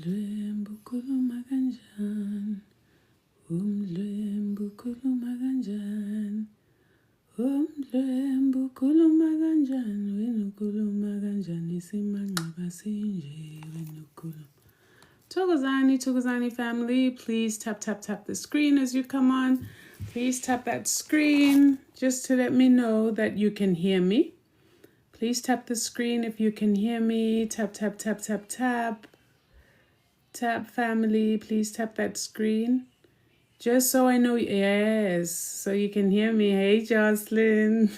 Umdlwembe ukhuluma kanjani? Umdlwembe ukhuluma kanjani? Umdlwembe ukhuluma kanjani? Wena ukhuluma kanjani? Simanqaba sinje wena ukhuluma. Thokozani family, please tap the screen as you come on. Please tap that screen just to let me know that you can hear me. Please tap the screen if you can hear me. Tap. Tap family, please tap that screen. Just so I know, yes, so you can hear me. Hey, Jocelyn.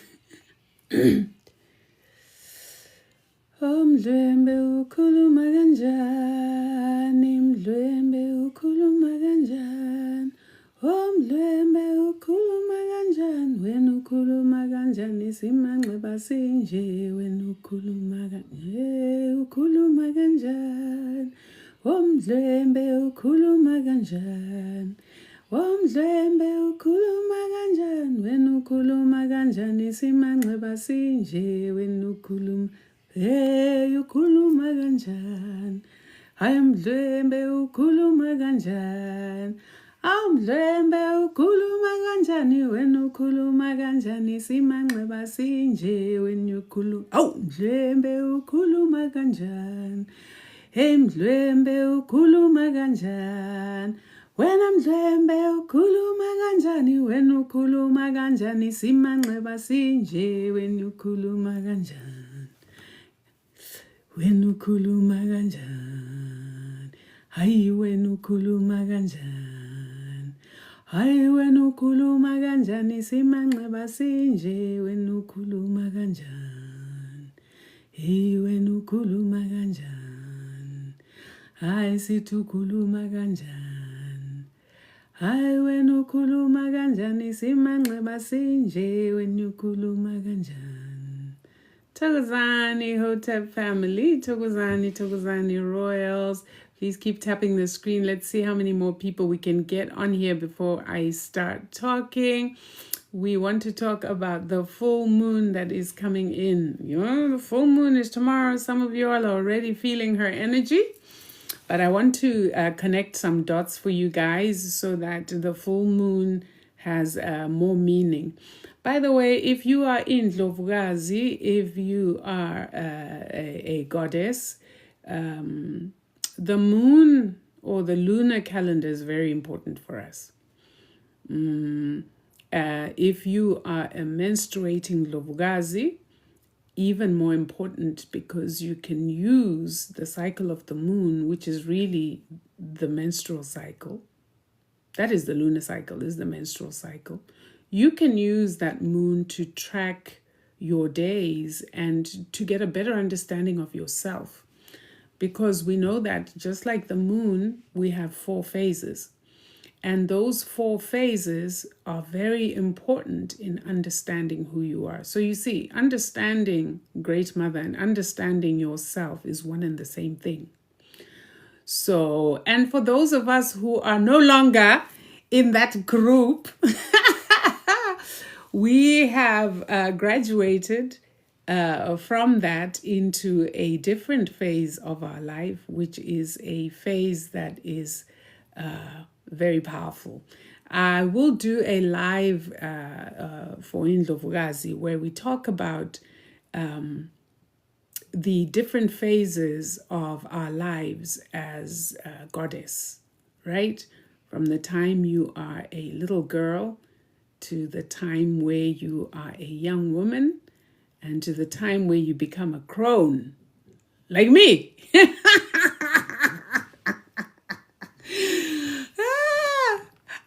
Umdlwembe ukhuluma kanjani? Umdlwembe ukhuluma kanjani? Umdlwembe ukhuluma kanjani? Wena ukhuluma kanjani? Simanqeba sinje wena ukhuluma kanjani? Ukhuluma kanjani? Umdlwembe ukhuluma kanjani? Umdlwembe ukhuluma kanjani? Wena ukhuluma kanjani? Simanqeba sinje wena ukhuluma. Hey, ukhuluma kanjani? Hayi mdlwembe ukhuluma kanjani? Umdlwembe ukhuluma kanjani? Wena ukhuluma kanjani? Simanqeba sinje wena ukhuluma. Awu mdlwembe ukhuluma kanjani? Hey mdlwembe ukhuluma kanjani? Wena mdlwembe ukhuluma kanjani? Wena ukhuluma kanjani? Simanqeba sinje wena ukhuluma kanjani? Wena ukhuluma kanjani? Hayi wena ukhuluma kanjani? Hayi wena ukhuluma kanjani? Simanqeba sinje wena ukhuluma kanjani? Hey wena ukhuluma kanjani? Hayi sithi ukhuluma kanjani? Hayi wena ukhuluma kanjani? Simanqeba sinje wena ukhuluma kanjani? Thokozani Hotep family, Thokozani Royals. Please keep tapping the screen. Let's see how many more people we can get on here before I start talking. We want to talk about the full moon that is coming in. You know, the full moon is tomorrow. Some of you all are already feeling her energy. But I want to connect some dots for you guys so that the full moon has more meaning. By the way, if you are in Ndlovukazi, if you are a goddess, the moon or the lunar calendar is very important for us. If you are a menstruating Ndlovukazi, even more important because you can use the cycle of the moon, which is really the menstrual cycle. That is the lunar cycle, is the menstrual cycle. You can use that moon to track your days and to get a better understanding of yourself. Because we know that just like the moon, we have 4 phases. And those 4 phases are very important in understanding who you are. So you see, understanding Great Mother and understanding yourself is one and the same thing. So, and for those of us who are no longer in that group, we have graduated from that into a different phase of our life, which is a phase that is very powerful. I will do a live for Ndlovukazi where we talk about the different phases of our lives as a goddess, right? From the time you are a little girl to the time where you are a young woman and to the time where you become a crone, like me.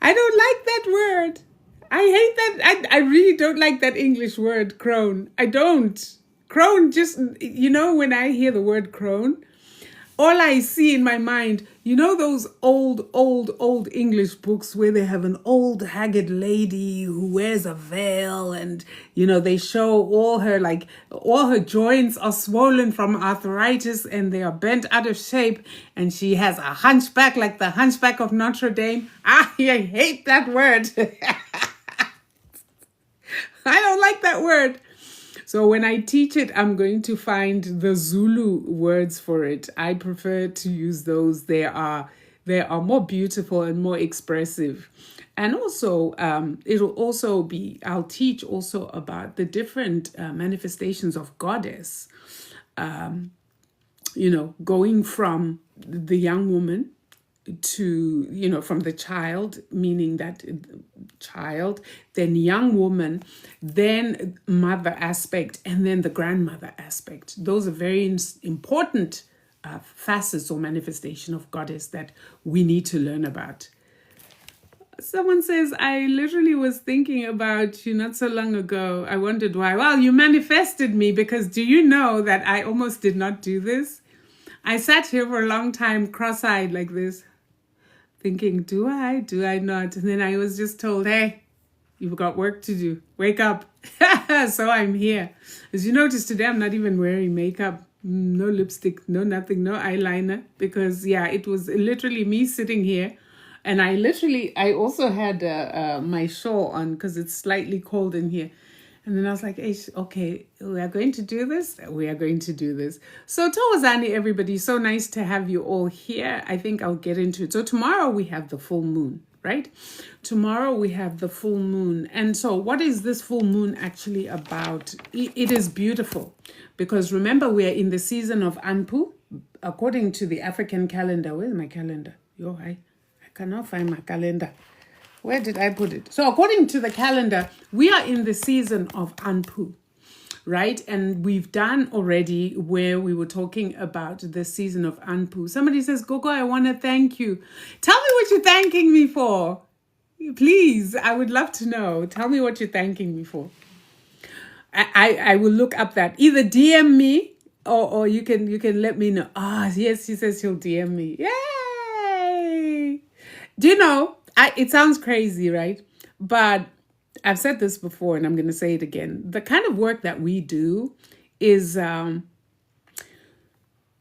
I don't like that word. I hate that. I really don't like that English word, crone. I don't. Crone, just, you know, when I hear the word crone, all I see in my mind, you know those old English books where they have an old haggard lady who wears a veil and, you know, they show all her joints are swollen from arthritis and they are bent out of shape and she has a hunchback like the Hunchback of Notre Dame. I hate that word. I don't like that word. So when I teach it, I'm going to find the Zulu words for it. I prefer to use those. They are more beautiful and more expressive. And also, it'll also be, I'll teach also about the different manifestations of goddess, going from the young woman to, from the child, meaning that child, then young woman, then mother aspect, and then the grandmother aspect. Those are very important facets or manifestation of goddess that we need to learn about. Someone says, I literally was thinking about you not so long ago. I wondered why. Well, you manifested me, because do you know that I almost did not do this? I sat here for a long time, cross-eyed like this, thinking, do I not? And then I was just told, hey, you've got work to do. Wake up. So I'm here. As you notice today, I'm not even wearing makeup. No lipstick, no nothing, no eyeliner. Because, it was literally me sitting here. And I also had my shawl on because it's slightly cold in here. And then I was like, hey, okay, we are going to do this. We are going to do this. So Tawazani, everybody, so nice to have you all here. I think I'll get into it. So tomorrow we have the full moon, right? Tomorrow we have the full moon. And so what is this full moon actually about? It is beautiful because remember, we are in the season of Anpu, according to the African calendar. Where's my calendar? I cannot find my calendar. Where did I put it? So according to the calendar, we are in the season of Anpu, right? And we've done already where we were talking about the season of Anpu. Somebody says, Gogo, I want to thank you. Tell me what you're thanking me for. Please, I would love to know. Tell me what you're thanking me for. I will look up that. Either DM me or you can let me know. Yes, he says he'll DM me. Yay! Do you know, it sounds crazy, right? But I've said this before and I'm going to say it again. The kind of work that we do is,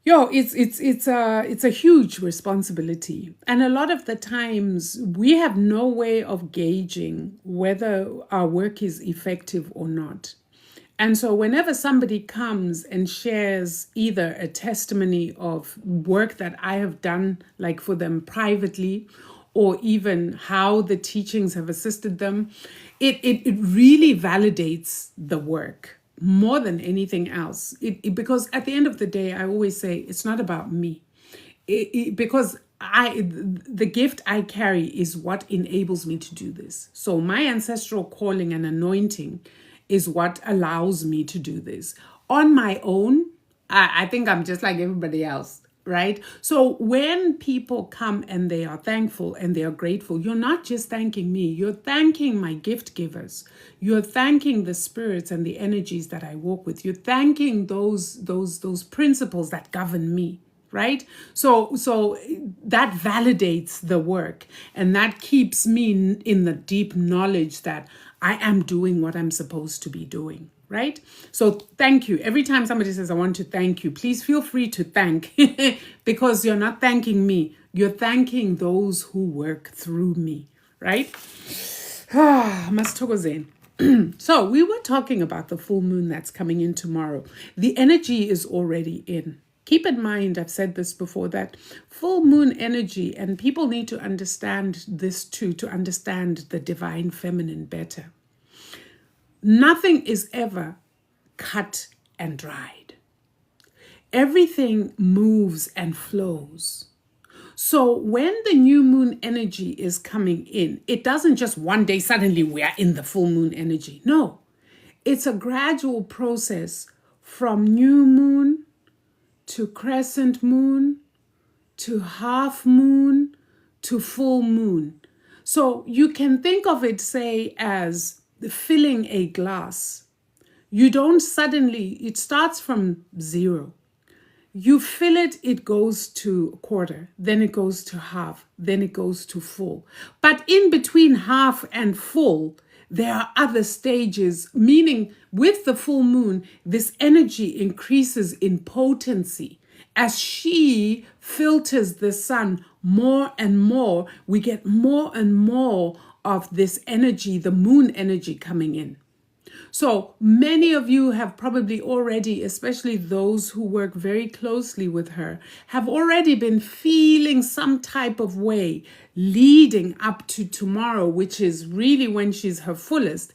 it's a huge responsibility. And a lot of the times we have no way of gauging whether our work is effective or not. And so whenever somebody comes and shares either a testimony of work that I have done, like for them privately, or even how the teachings have assisted them, it really validates the work more than anything else. Because at the end of the day, I always say it's not about me. Because the gift I carry is what enables me to do this. So my ancestral calling and anointing is what allows me to do this. On my own, I think I'm just like everybody else. Right? So when people come and they are thankful and they are grateful, you're not just thanking me, you're thanking my gift givers. You're thanking the spirits and the energies that I walk with. You're thanking those principles that govern me. Right? So that validates the work and that keeps me in the deep knowledge that I am doing what I'm supposed to be doing. Right? So thank you. Every time somebody says, I want to thank you, please feel free to thank because you're not thanking me. You're thanking those who work through me. Right? Mastogozane. So we were talking about the full moon that's coming in tomorrow. The energy is already in. Keep in mind, I've said this before, that full moon energy, and people need to understand this too, to understand the divine feminine better. Nothing is ever cut and dried. Everything moves and flows. So when the new moon energy is coming in, it doesn't just one day suddenly we are in the full moon energy. No, it's a gradual process from new moon to crescent moon to half moon to full moon. So you can think of it, say, as filling a glass. You don't suddenly, it starts from 0. You fill it, it goes to a quarter, then it goes to half, then it goes to full. But in between half and full, there are other stages, meaning with the full moon, this energy increases in potency. As she filters the sun more and more, we get more and more of this energy, the moon energy coming in. So many of you have probably already, especially those who work very closely with her, have already been feeling some type of way leading up to tomorrow, which is really when she's her fullest.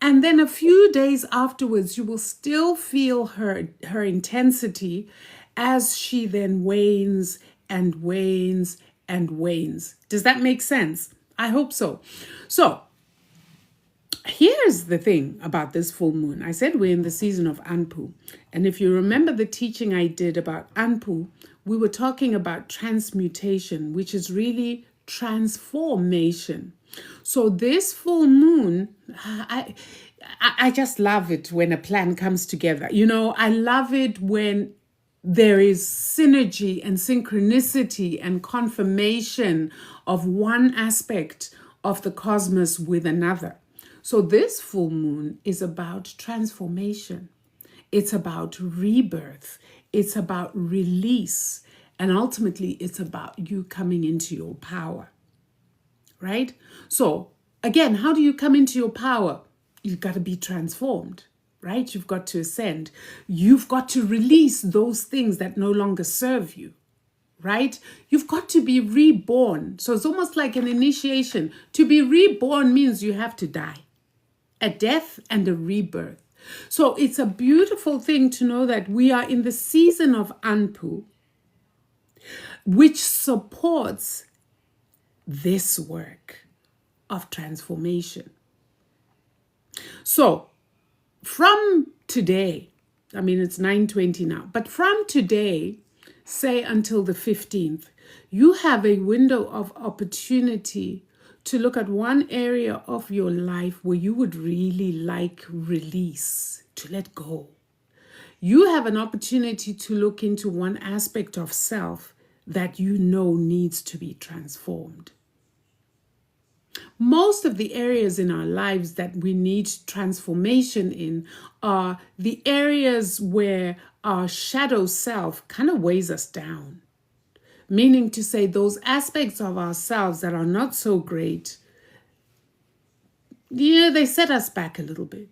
And then a few days afterwards, you will still feel her intensity as she then wanes and wanes and wanes. Does that make sense? I hope so. So here's the thing about this full moon. I said we're in the season of Anpu. And if you remember the teaching I did about Anpu, we were talking about transmutation, which is really transformation. So this full moon, I just love it when a plan comes together. You know, I love it when there is synergy and synchronicity and confirmation of one aspect of the cosmos with another. So this full moon is about transformation. It's about rebirth. It's about release. And ultimately, it's about you coming into your power, right? So again, how do you come into your power? You've got to be transformed, right? You've got to ascend. You've got to release those things that no longer serve you, right? You've got to be reborn. So it's almost like an initiation. To be reborn means you have to die. A death and a rebirth. So it's a beautiful thing to know that we are in the season of Anpu, which supports this work of transformation. So from today, I mean, it's 9:20 now, but from today, say until the 15th, you have a window of opportunity to look at one area of your life where you would really like release, to let go. You have an opportunity to look into one aspect of self that you know needs to be transformed. Most of the areas in our lives that we need transformation in are the areas where our shadow self kind of weighs us down. Meaning to say those aspects of ourselves that are not so great, they set us back a little bit.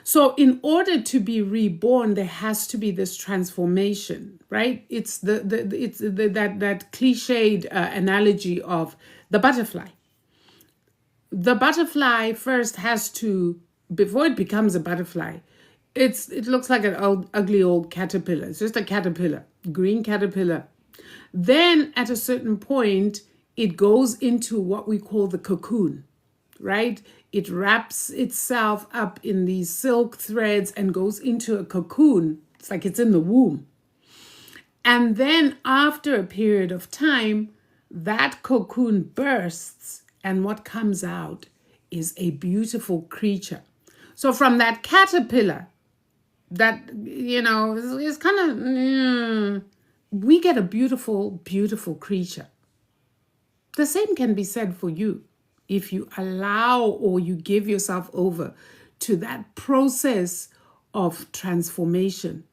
So in order to be reborn, there has to be this transformation, right? It's that cliched analogy of the butterfly. The butterfly first has to, before it becomes a butterfly, it looks like an ugly old caterpillar. It's just a caterpillar, green caterpillar. Then at a certain point, it goes into what we call the cocoon, right? It wraps itself up in these silk threads and goes into a cocoon. It's like it's in the womb. And then after a period of time, that cocoon bursts, and what comes out is a beautiful creature. So from that caterpillar, that, is kind of, we get a beautiful, beautiful creature. The same can be said for you if you allow or you give yourself over to that process of transformation.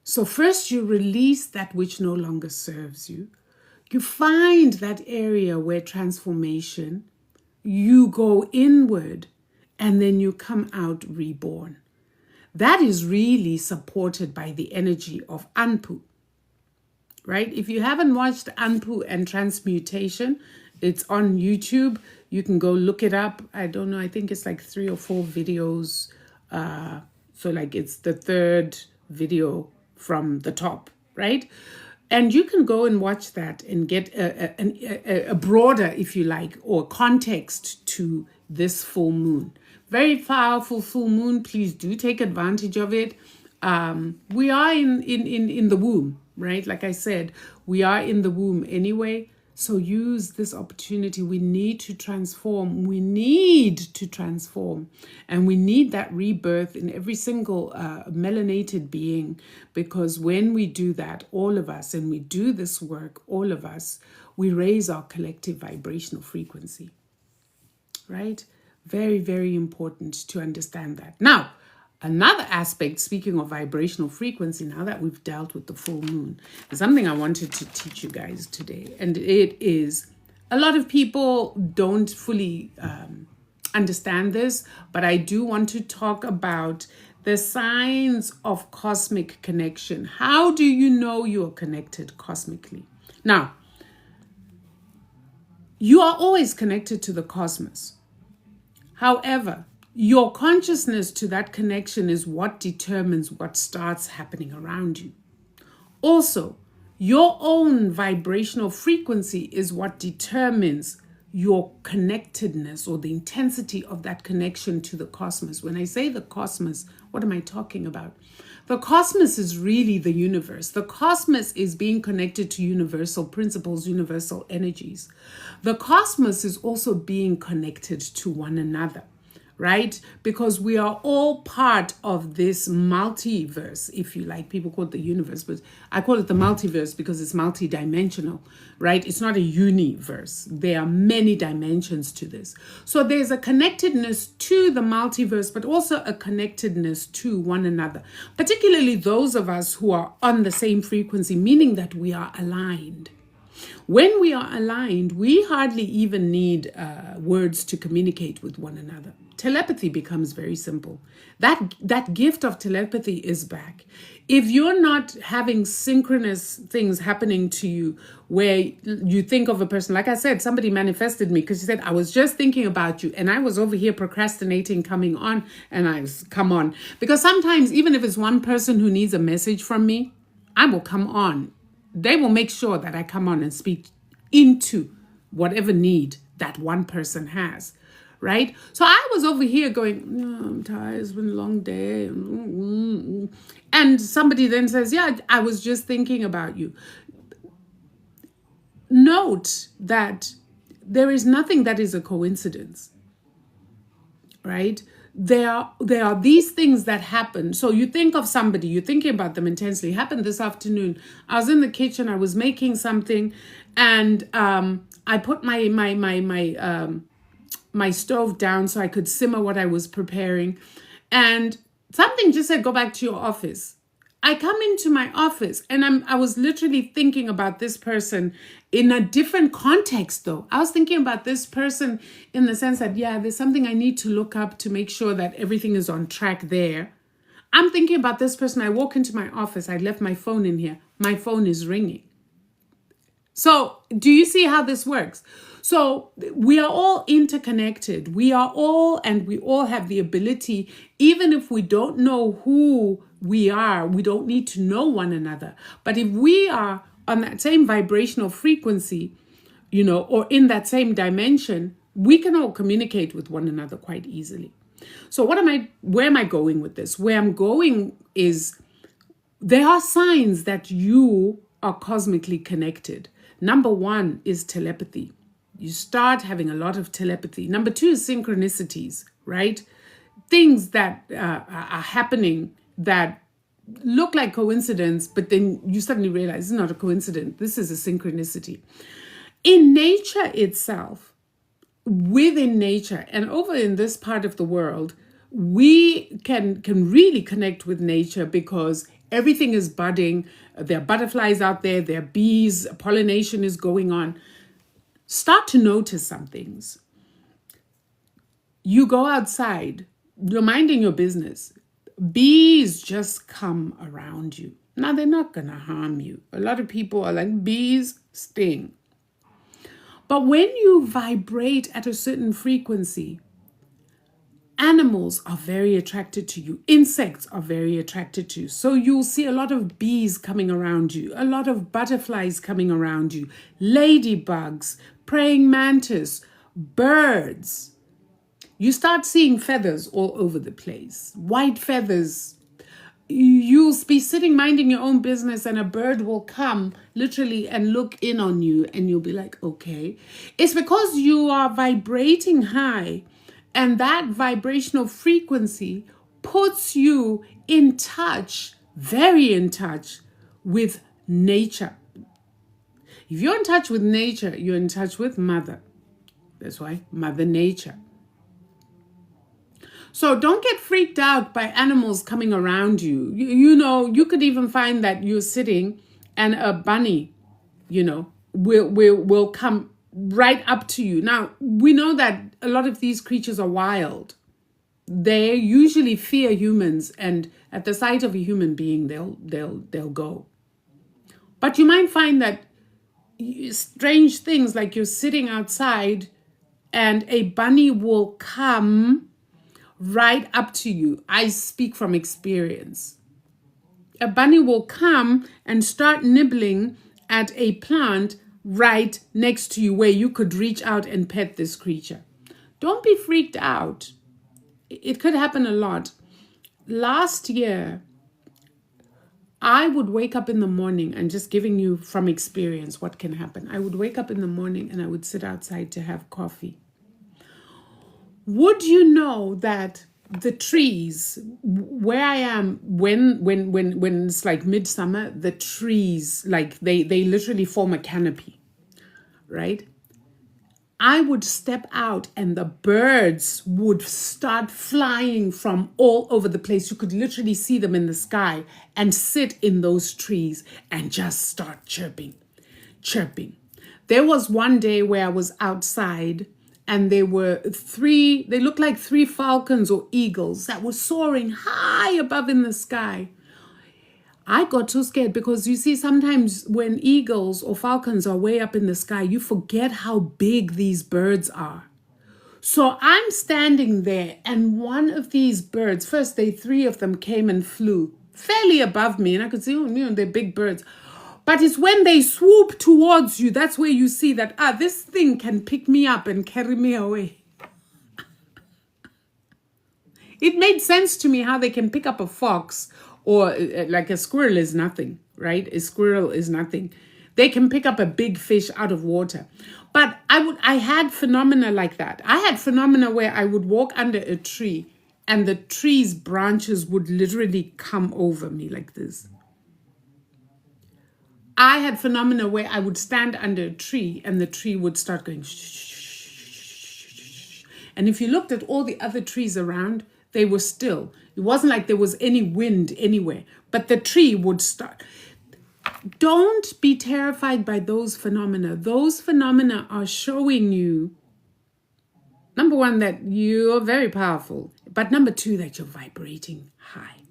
So first you release that which no longer serves you. You find that area where transformation, you go inward, and then you come out reborn. That is really supported by the energy of Anpu. Right? If you haven't watched Anpu and Transmutation, it's on YouTube. You can go look it up. I don't know. I think it's like 3 or 4 videos. So like it's the third video from the top, right? And you can go and watch that and get a broader, if you like, or context to this full moon. Very powerful full moon. Please do take advantage of it. We are in the womb, right? Like I said, we are in the womb anyway. So use this opportunity. We need to transform. We need to transform. And we need that rebirth in every single melanated being. Because when we do that, all of us, and we do this work, all of us, we raise our collective vibrational frequency. Right? Very, very important to understand that. Now, another aspect, speaking of vibrational frequency, now that we've dealt with the full moon, is something I wanted to teach you guys today. And it is, a lot of people don't fully understand this, but I do want to talk about the signs of cosmic connection. How do you know you are connected cosmically? Now, you are always connected to the cosmos. However, your consciousness to that connection is what determines what starts happening around you. Also, your own vibrational frequency is what determines your connectedness or the intensity of that connection to the cosmos. When I say the cosmos, what am I talking about? The cosmos is really the universe. The cosmos is being connected to universal principles, universal energies. The cosmos is also being connected to one another, right? Because we are all part of this multiverse, if you like. People call it the universe, but I call it the multiverse because it's multidimensional, right? It's not a universe. There are many dimensions to this. So there's a connectedness to the multiverse, but also a connectedness to one another, particularly those of us who are on the same frequency, meaning that we are aligned. When we are aligned, we hardly even need words to communicate with one another. Telepathy becomes very simple. That gift of telepathy is back. If you're not having synchronous things happening to you where you think of a person, like I said, somebody manifested me because she said, I was just thinking about you. And I was over here procrastinating coming on, and I was, come on. Because sometimes, even if it's one person who needs a message from me, I will come on. They will make sure that I come on and speak into whatever need that one person has, right? So I was over here going, no, I'm tired, it's been a long day. And somebody then says, yeah, I was just thinking about you. Note that there is nothing that is a coincidence, right? There are these things that happen. So you think of somebody, you're thinking about them intensely. It happened this afternoon. I was in the kitchen, I was making something, and I put my stove down so I could simmer what I was preparing. And something just said, go back to your office. I come into my office and I was literally thinking about this person in a different context though. I was thinking about this person in the sense that, yeah, there's something I need to look up to make sure that everything is on track there. I'm thinking about this person. I walk into my office. I left my phone in here. My phone is ringing. So do you see how this works? So we are all interconnected. We all have the ability, even if we don't know who we are, we don't need to know one another. But if we are on that same vibrational frequency, or in that same dimension, we can all communicate with one another quite easily. So where am I going with this? Where I'm going is there are signs that you are cosmically connected. Number one is telepathy. You start having a lot of telepathy. Number two is synchronicities, right? Things that are happening that look like coincidence, but then you suddenly realize it's not a coincidence. This is a synchronicity. In nature itself, within nature, and over in this part of the world, we can really connect with nature because everything is budding. There are butterflies out there. There are bees. Pollination is going on. Start to notice some things. You go outside, you're minding your business. Bees just come around you. Now, they're not going to harm you. A lot of people are like, bees sting. But when you vibrate at a certain frequency, animals are very attracted to you. Insects are very attracted to you. So you'll see a lot of bees coming around you, a lot of butterflies coming around you, ladybugs, praying mantis, birds. You start seeing feathers all over the place, white feathers. You'll be sitting minding your own business and a bird will come literally and look in on you and you'll be like, okay. It's because you are vibrating high. And that vibrational frequency puts you in touch, very in touch with nature. If you're in touch with nature, you're in touch with Mother. That's why Mother Nature. So don't get freaked out by animals coming around you. You could even find that you're sitting and a bunny, will come right up to you. Now, we know that a lot of these creatures are wild. They usually fear humans, and at the sight of a human being, they'll go. But you might find that strange things, like you're sitting outside and a bunny will come right up to you. I speak from experience. A bunny will come and start nibbling at a plant right next to you where you could reach out and pet this creature. Don't be freaked out. It could happen a lot. Last year, I would wake up in the morning, and just giving you from experience what can happen. I would wake up in the morning and I would sit outside to have coffee. Would you know that the trees where I am, when it's like midsummer, the trees, like they literally form a canopy, right? I would step out and the birds would start flying from all over the place. You could literally see them in the sky and sit in those trees and just start chirping. There was one day where I was outside and they looked like 3 falcons or eagles that were soaring high above in the sky. I got too scared because you see, sometimes when eagles or falcons are way up in the sky, you forget how big these birds are. So I'm standing there and one of these birds, first 3 of them came and flew fairly above me, and I could see, they're big birds. But it's when they swoop towards you, that's where you see that, this thing can pick me up and carry me away. It made sense to me how they can pick up a fox, or like a squirrel is nothing, right? A squirrel is nothing. They can pick up a big fish out of water. But I had phenomena like that. I had phenomena where I would walk under a tree and the tree's branches would literally come over me like this. I had phenomena where I would stand under a tree and the tree would start going shh. And if you looked at all the other trees around, they were still. It wasn't like there was any wind anywhere, but the tree would start. Don't be terrified by those phenomena. Those phenomena are showing you, number one, that you're very powerful, but number 2, that you're vibrating high.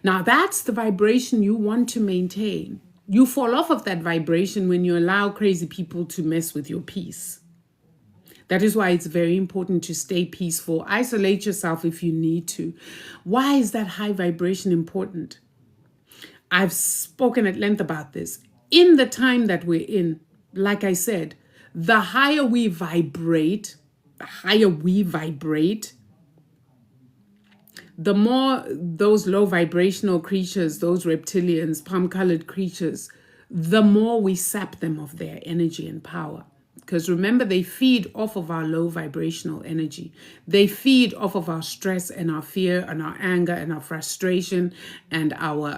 Now, that's the vibration you want to maintain. You fall off of that vibration when you allow crazy people to mess with your peace. That is why it's very important to stay peaceful. Isolate yourself if you need to. Why is that high vibration important? I've spoken at length about this. In the time that we're in, like I said, the higher we vibrate, the more those low vibrational creatures, those reptilians, palm-colored creatures, the more we sap them of their energy and power. Because remember, they feed off of our low vibrational energy. They feed off of our stress and our fear and our anger and our frustration and our,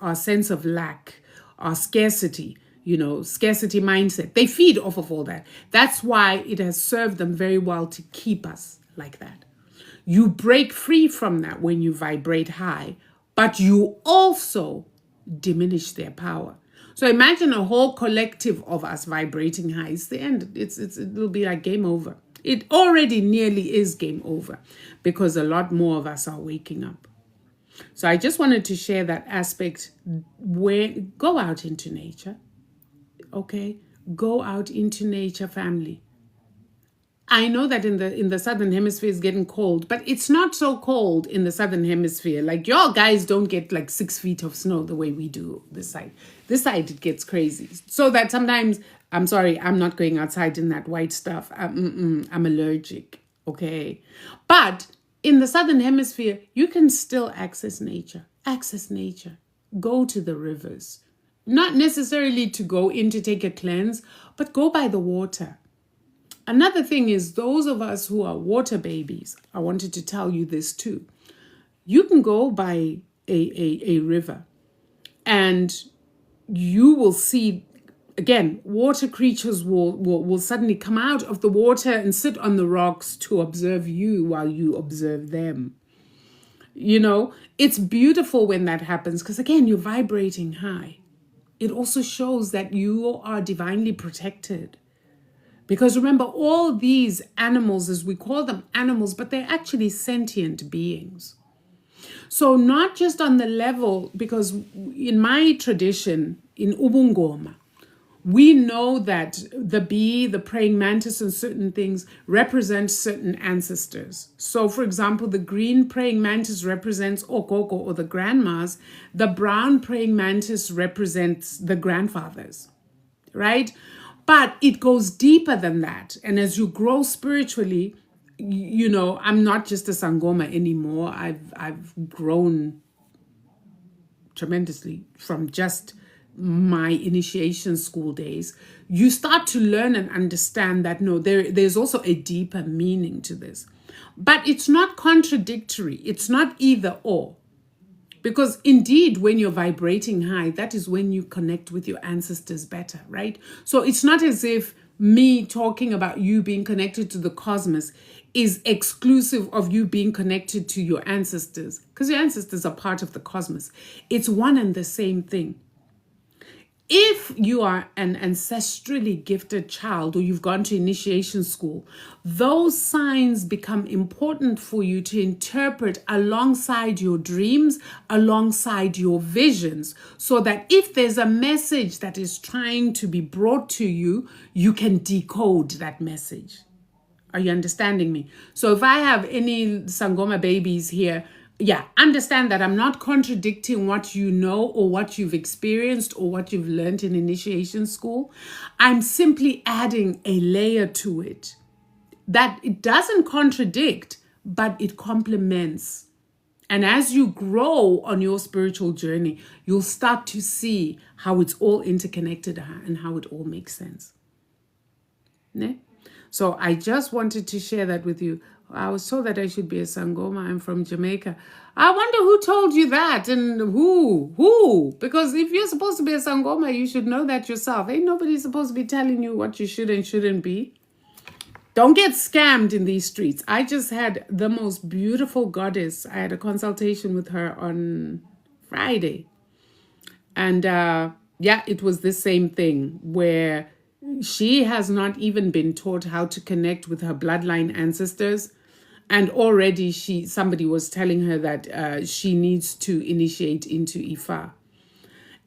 our sense of lack, our scarcity, scarcity mindset. They feed off of all that. That's why it has served them very well to keep us like that. You break free from that when you vibrate high, but you also diminish their power. So imagine a whole collective of us vibrating high. It's the end. It'll be like game over. It already nearly is game over because a lot more of us are waking up. So I just wanted to share that aspect where go out into nature. Okay? Go out into nature, family. I know that in the southern hemisphere it's getting cold, but it's not so cold in the southern hemisphere. Like, y'all guys don't get like 6 feet of snow the way we do this side. This side it gets crazy. So that sometimes, I'm sorry, I'm not going outside in that white stuff. I'm allergic, okay? But in the southern hemisphere, you can still access nature. Access nature. Go to the rivers. Not necessarily to go in to take a cleanse, but go by the water. Another thing is, those of us who are water babies, I wanted to tell you this too. You can go by a river and you will see, again, water creatures will suddenly come out of the water and sit on the rocks to observe you while you observe them. It's beautiful when that happens because, again, you're vibrating high. it also shows that you are divinely protected. Because remember, all these animals, as we call them animals, but they're actually sentient beings. So not just on the level, because in my tradition, in Ubungoma, we know that the bee, the praying mantis, and certain things represent certain ancestors. So, for example, the green praying mantis represents Okoko, or the grandmas. The brown praying mantis represents the grandfathers, right? But it goes deeper than that. And as you grow spiritually, you know, I'm not just a Sangoma anymore. I've grown tremendously from just my initiation school days. You start to learn and understand that no, there's also a deeper meaning to this. But it's not contradictory. It's not either or. Because indeed, when you're vibrating high, that is when you connect with your ancestors better, right? So it's not as if me talking about you being connected to the cosmos is exclusive of you being connected to your ancestors, because your ancestors are part of the cosmos. It's one and the same thing. If you are an ancestrally gifted child, or you've gone to initiation school, those signs become important for you to interpret alongside your dreams, alongside your visions, so that if there's a message that is trying to be brought to you, you can decode that message. Are you understanding me? So if I have any Sangoma babies here, yeah, understand that I'm not contradicting what you know or what you've experienced or what you've learned in initiation school. I'm simply adding a layer to it that it doesn't contradict, but it complements. And as you grow on your spiritual journey, you'll start to see how it's all interconnected and how it all makes sense. Ne? So I just wanted to share that with you. I was told that I should be a Sangoma. I'm from Jamaica. I wonder who told you that and who? Because if you're supposed to be a Sangoma, you should know that yourself. Ain't nobody supposed to be telling you what you should and shouldn't be. Don't get scammed in these streets. I just had the most beautiful goddess. I had a consultation with her on Friday. And yeah, it was the same thing where she has not even been taught how to connect with her bloodline ancestors. And already somebody was telling her that she needs to initiate into Ifa.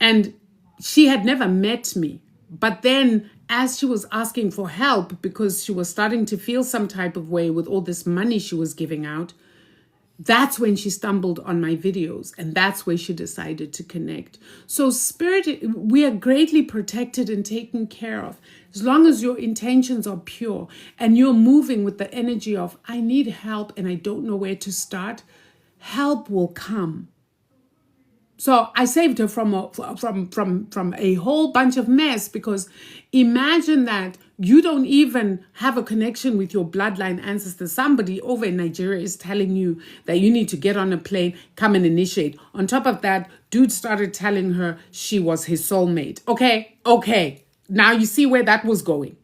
And she had never met me. But then as she was asking for help, because she was starting to feel some type of way with all this money she was giving out, that's when she stumbled on my videos, and that's where she decided to connect. So spirit, we are greatly protected and taken care of. As long as your intentions are pure and you're moving with the energy of, I need help and I don't know where to start, help will come. So I saved her from a whole bunch of mess, because imagine that you don't even have a connection with your bloodline ancestors. Somebody over in Nigeria is telling you that you need to get on a plane, come and initiate. On top of that, dude started telling her she was his soulmate. Okay. Now you see where that was going.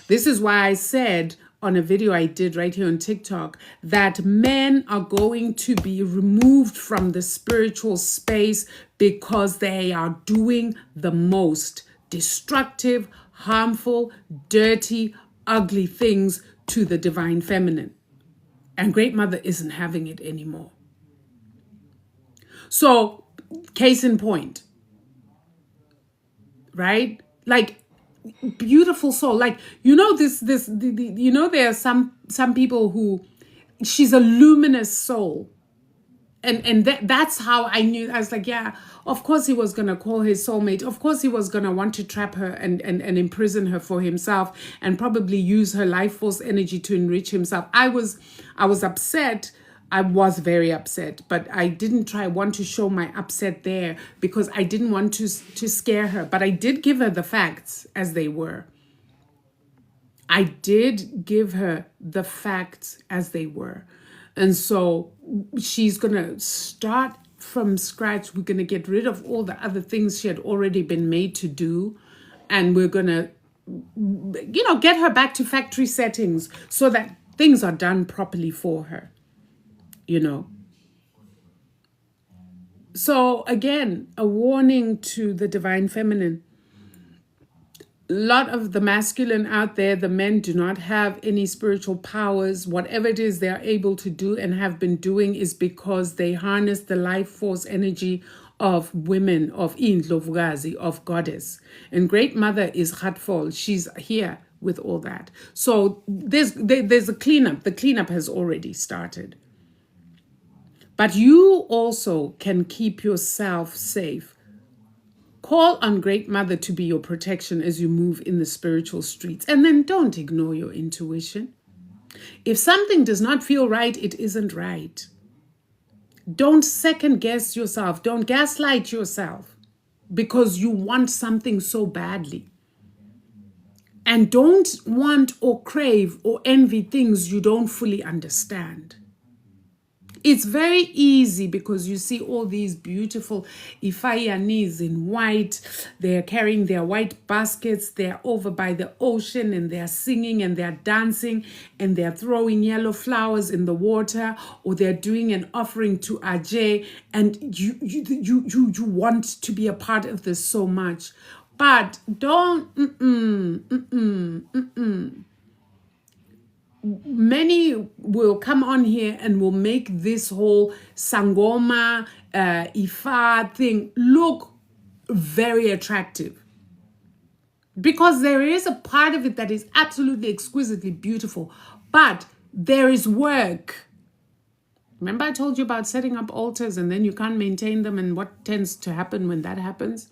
This is why I said on a video I did right here on TikTok that men are going to be removed from the spiritual space because they are doing the most destructive, harmful, dirty, ugly things to the divine feminine. And Great Mother isn't having it anymore. So, case in point, right? Like, beautiful soul. Like, you know, you know, there are some people who, she's a luminous soul. And that's how I knew. I was like, yeah, of course he was going to call his soulmate. Of course he was going to want to trap her and imprison her for himself and probably use her life force energy to enrich himself. I was upset. I was very upset, but I didn't want to show my upset there because I didn't want to scare her. But I did give her the facts as they were. I did give her the facts as they were. And so she's going to start from scratch. We're going to get rid of all the other things she had already been made to do. And we're going to, you know, get her back to factory settings so that things are done properly for her, you know. So again, a warning to the divine feminine. A lot of the masculine out there, the men do not have any spiritual powers. Whatever it is they're able to do and have been doing is because they harness the life force energy of women, of Indlovukazi, of goddess. And Great Mother is Khatfol. She's here with all that. So there's a cleanup. The cleanup has already started. But you also can keep yourself safe. Call on Great Mother to be your protection as you move in the spiritual streets. And then don't ignore your intuition. If something does not feel right, it isn't right. Don't second guess yourself. Don't gaslight yourself because you want something so badly. And don't want or crave or envy things you don't fully understand. It's very easy because you see all these beautiful Ifayanis in white. They're carrying their white baskets. They're over by the ocean and they're singing and they're dancing and they're throwing yellow flowers in the water, or they're doing an offering to Ajay. And you want to be a part of this so much. But don't, many will come on here and will make this whole Sangoma, Ifa thing look very attractive. Because there is a part of it that is absolutely exquisitely beautiful. But there is work. Remember I told you about setting up altars and then you can't maintain them, and what tends to happen when that happens?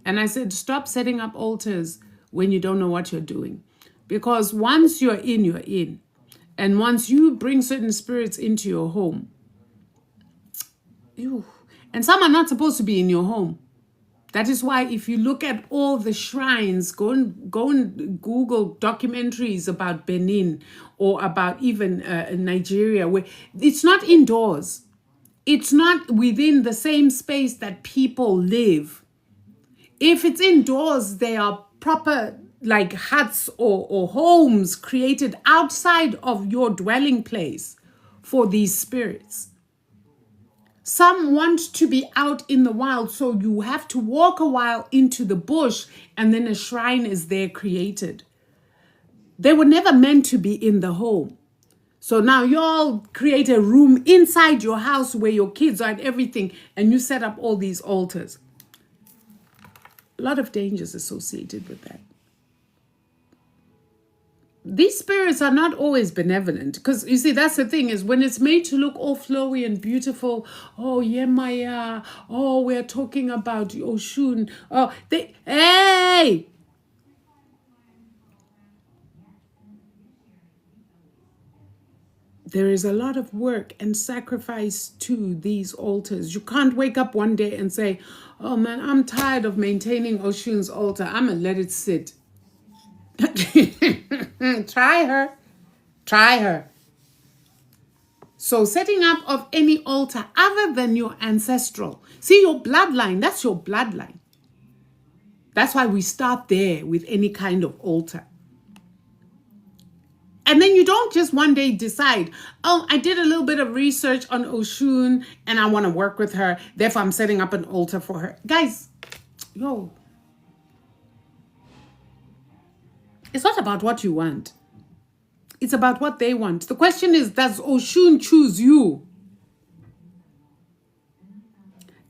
And I said, stop setting up altars when you don't know what you're doing. Because once you're in, you're in. And once you bring certain spirits into your home, and some are not supposed to be in your home. That is why if you look at all the shrines, go and Google documentaries about Benin or about even Nigeria, where it's not indoors. It's not within the same space that people live. If it's indoors, they are proper like huts or homes created outside of your dwelling place for these spirits. Some want to be out in the wild, so you have to walk a while into the bush and then a shrine is there created. They were never meant to be in the home. So now you all create a room inside your house where your kids are and everything, and you set up all these altars. A lot of dangers associated with that. These spirits are not always benevolent, because you see, that's the thing, is when it's made to look all flowy and beautiful. Oh, Yemaya. Oh, we're talking about Oshun. Oh, hey! There is a lot of work and sacrifice to these altars. You can't wake up one day and say, oh man, I'm tired of maintaining Oshun's altar. I'm going to let it sit. Try her. So setting up of any altar other than your ancestral. See, your bloodline, that's your bloodline. That's why we start there with any kind of altar. And then you don't just one day decide, oh, I did a little bit of research on Oshun and I want to work with her. Therefore, I'm setting up an altar for her. Guys, it's not about what you want. It's about what they want. The question is, does Oshun choose you?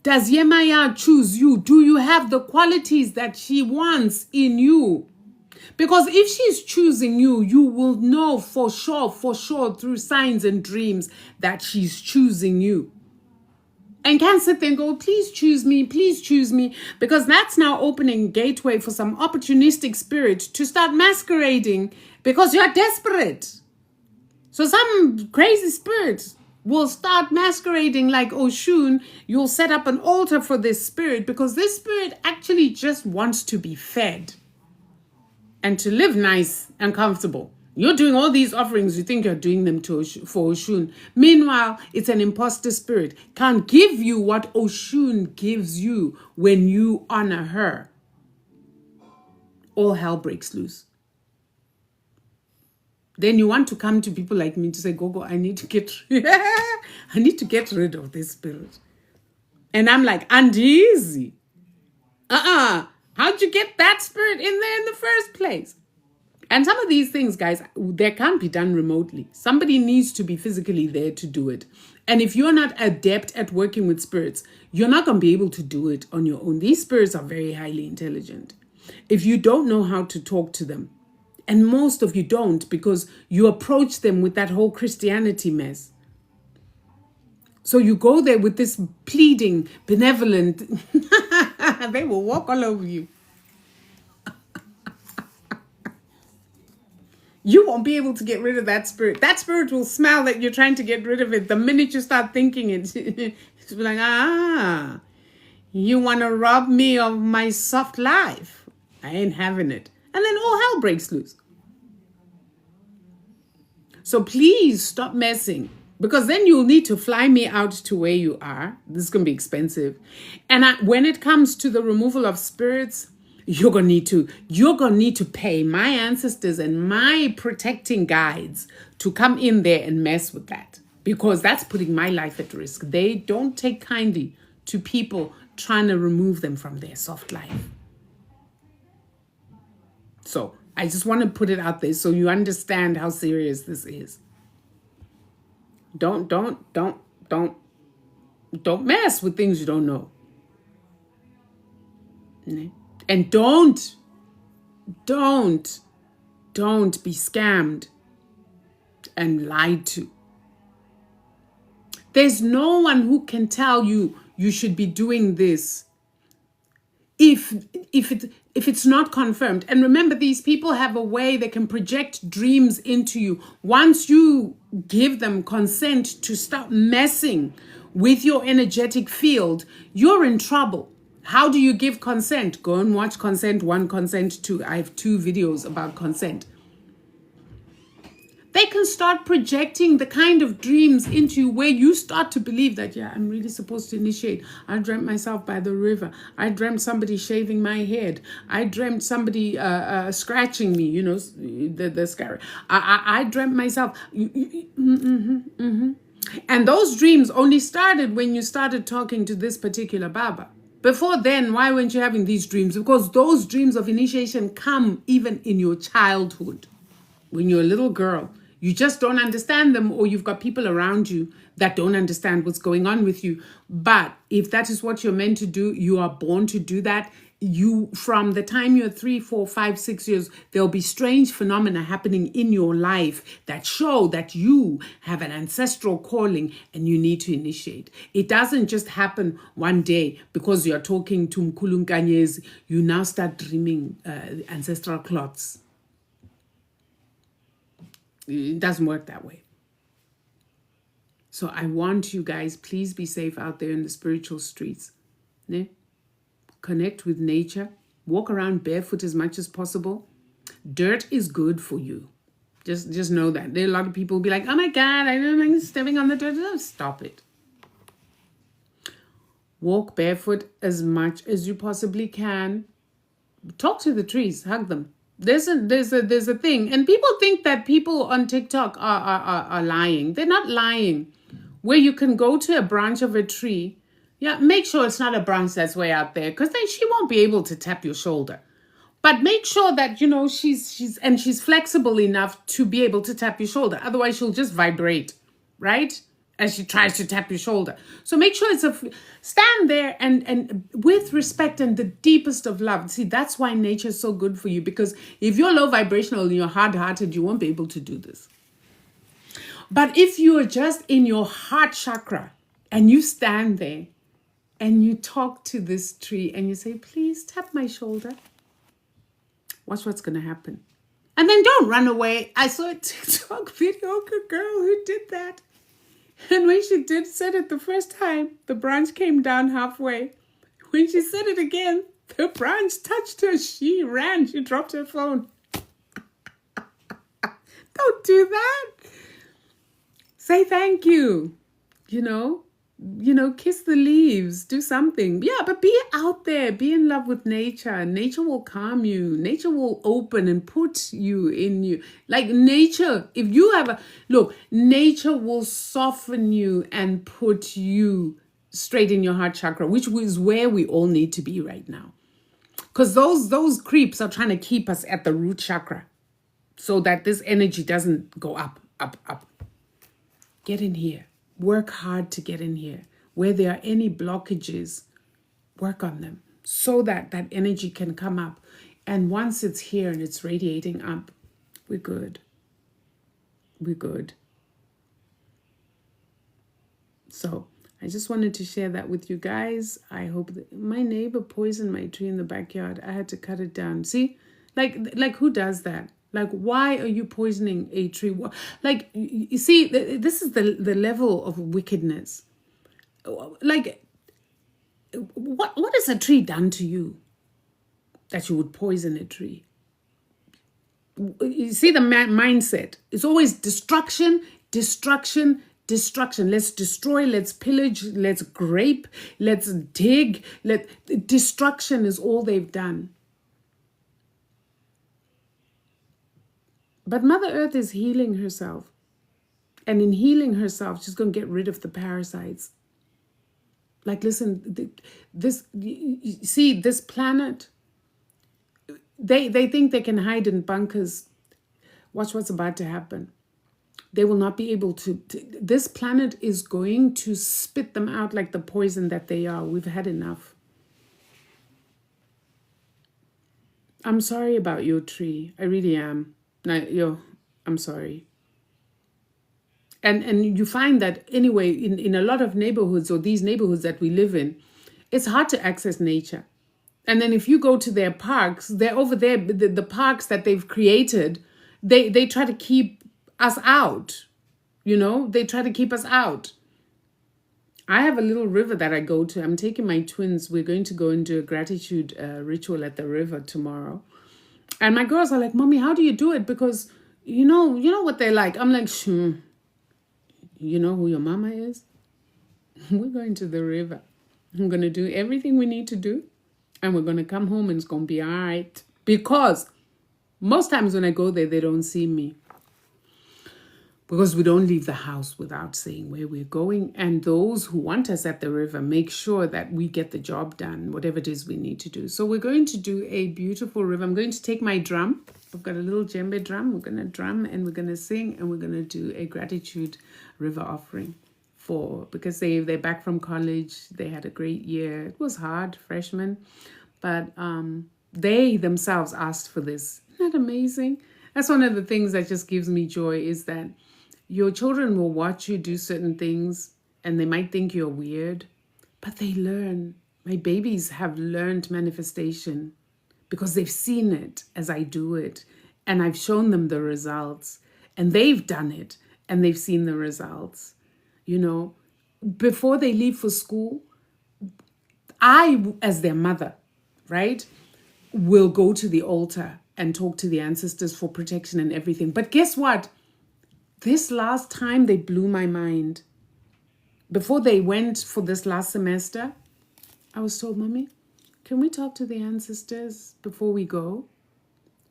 Does Yemaya choose you? Do you have the qualities that she wants in you? Because if she's choosing you, you will know for sure through signs and dreams that she's choosing you. And can't sit there and go, please choose me, because that's now opening gateway for some opportunistic spirit to start masquerading because you're desperate. So some crazy spirit will start masquerading like Oshun. You'll set up an altar for this spirit because this spirit actually just wants to be fed and to live nice and comfortable. You're doing all these offerings, you think you're doing them for Oshun. Meanwhile, it's an imposter spirit. Can't give you what Oshun gives you when you honor her. All hell breaks loose. Then you want to come to people like me to say, Gogo, I need to get rid of this spirit. And I'm like, Andizi. How'd you get that spirit in there in the first place? And some of these things, guys, they can't be done remotely. Somebody needs to be physically there to do it. And if you're not adept at working with spirits, you're not going to be able to do it on your own. These spirits are very highly intelligent. If you don't know how to talk to them, and most of you don't, because you approach them with that whole Christianity mess. So you go there with this pleading, benevolent, they will walk all over you. You won't be able to get rid of that spirit. That spirit will smell that you're trying to get rid of it. The minute you start thinking it, it's like, you want to rob me of my soft life. I ain't having it. And then all hell breaks loose. So please stop messing, because then you'll need to fly me out to where you are. This is going to be expensive. And when it comes to the removal of spirits, you're gonna need to pay my ancestors and my protecting guides to come in there and mess with that, because that's putting my life at risk. They don't take kindly to people trying to remove them from their soft life. So I just want to put it out there so you understand how serious this is. Don't mess with things you don't know. And don't be scammed and lied to. There's no one who can tell you you should be doing this if it's not confirmed. And remember, these people have a way they can project dreams into you. Once you give them consent to stop messing with your energetic field, you're in trouble. How do you give consent? Go and watch Consent 1, Consent 2. I have 2 videos about consent. They can start projecting the kind of dreams into you where you start to believe that, yeah, I'm really supposed to initiate. I dreamt myself by the river. I dreamt somebody shaving my head. I dreamt somebody scratching me, the scary. I dreamt myself. And those dreams only started when you started talking to this particular Baba. Before then, why weren't you having these dreams? Because those dreams of initiation come even in your childhood. When you're a little girl, you just don't understand them, or you've got people around you that don't understand what's going on with you. But if that is what you're meant to do, you are born to do that. From the time you're 3, 4, 5, 6 years, there'll be strange phenomena happening in your life that show that you have an ancestral calling and you need to initiate. It doesn't just happen one day because you're talking to Mkhulu Nkanyezi. You now start dreaming ancestral clots. It doesn't work that way. So I want you guys, please be safe out there in the spiritual streets. Ne? Connect with nature. Walk around barefoot as much as possible. Dirt is good for you. Just know that. There are a lot of people who be like, oh my God, I don't like stepping on the dirt. Oh, stop it. Walk barefoot as much as you possibly can. Talk to the trees. Hug them. There's a thing. And people think that people on TikTok are lying. They're not lying. Where you can go to a branch of a tree. Yeah, make sure it's not a branch that's way out there, because then she won't be able to tap your shoulder. But make sure that, she's flexible enough to be able to tap your shoulder. Otherwise, she'll just vibrate, right? As she tries to tap your shoulder. So make sure stand there and with respect and the deepest of love. See, that's why nature is so good for you, because if you're low vibrational and you're hard-hearted, you won't be able to do this. But if you are just in your heart chakra and you stand there, and you talk to this tree and you say, please tap my shoulder. Watch what's going to happen. And then don't run away. I saw a TikTok video of a girl who did that. And when she said it the first time, the branch came down halfway. When she said it again, the branch touched her. She ran. She dropped her phone. Don't do that. Say thank you. Kiss the leaves, do something. Yeah, but be out there, be in love with nature. Nature will calm you. Nature will open and put you in you. Like nature, if you have nature will soften you and put you straight in your heart chakra, which is where we all need to be right now. Because those creeps are trying to keep us at the root chakra so that this energy doesn't go up, up, up. Get in here. Work hard to get in here. Where there are any blockages, work on them so that that energy can come up. And once it's here and it's radiating up, we're good. We're good. So I just wanted to share that with you guys. I hope that my neighbor poisoned my tree in the backyard. I had to cut it down. See, like who does that? Like, why are you poisoning a tree? Like, you see, this is the level of wickedness. Like, what has a tree done to you that you would poison a tree? You see the mindset. It's always destruction, destruction, destruction. Let's destroy, let's pillage, let's grape, let's dig. Destruction is all they've done. But Mother Earth is healing herself. And in healing herself, she's going to get rid of the parasites. Like, listen, this planet, they think they can hide in bunkers. Watch what's about to happen. They will not be able to. This planet is going to spit them out like the poison that they are. We've had enough. I'm sorry about your tree. I really am. I'm sorry. And you find that anyway, in a lot of neighborhoods or these neighborhoods that we live in, it's hard to access nature. And then if you go to their parks, they're over there, the parks that they've created, they try to keep us out. They try to keep us out. I have a little river that I go to. I'm taking my twins. We're going to go and do a gratitude ritual at the river tomorrow. And my girls are like, Mommy, how do you do it? Because you know what they're like. I'm like, you know who your mama is? We're going to the river. I'm going to do everything we need to do. And we're going to come home and it's going to be all right. Because most times when I go there, they don't see me. Because we don't leave the house without saying where we're going. And those who want us at the river make sure that we get the job done, whatever it is we need to do. So we're going to do a beautiful river. I'm going to take my drum. I've got a little djembe drum. We're going to drum and we're going to sing and we're going to do a gratitude river offering because they're back from college. They had a great year. It was hard, freshmen, but they themselves asked for this. Isn't that amazing? That's one of the things that just gives me joy is that your children will watch you do certain things and they might think you're weird, but they learn. My babies have learned manifestation because they've seen it as I do it. And I've shown them the results and they've done it and they've seen the results. Before they leave for school, I, as their mother, right, will go to the altar and talk to the ancestors for protection and everything. But guess what? This last time they blew my mind. Before they went for this last semester, I was told, Mommy, can we talk to the ancestors before we go?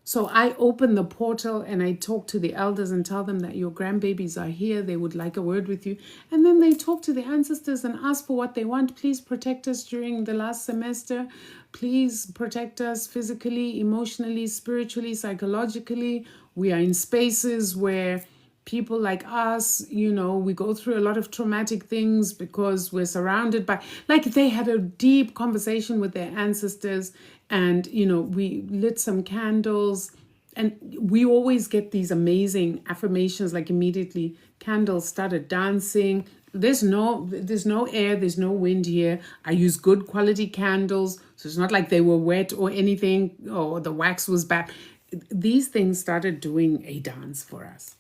So I open the portal and I talk to the elders and tell them that your grandbabies are here. They would like a word with you. And then they talk to the ancestors and ask for what they want. Please protect us during the last semester. Please protect us physically, emotionally, spiritually, psychologically. We are in spaces where people like us, we go through a lot of traumatic things because we're surrounded by, they had a deep conversation with their ancestors and, we lit some candles and we always get these amazing affirmations, immediately candles started dancing. There's no air, there's no wind here. I use good quality candles. So it's not like they were wet or anything or the wax was bad. These things started doing a dance for us.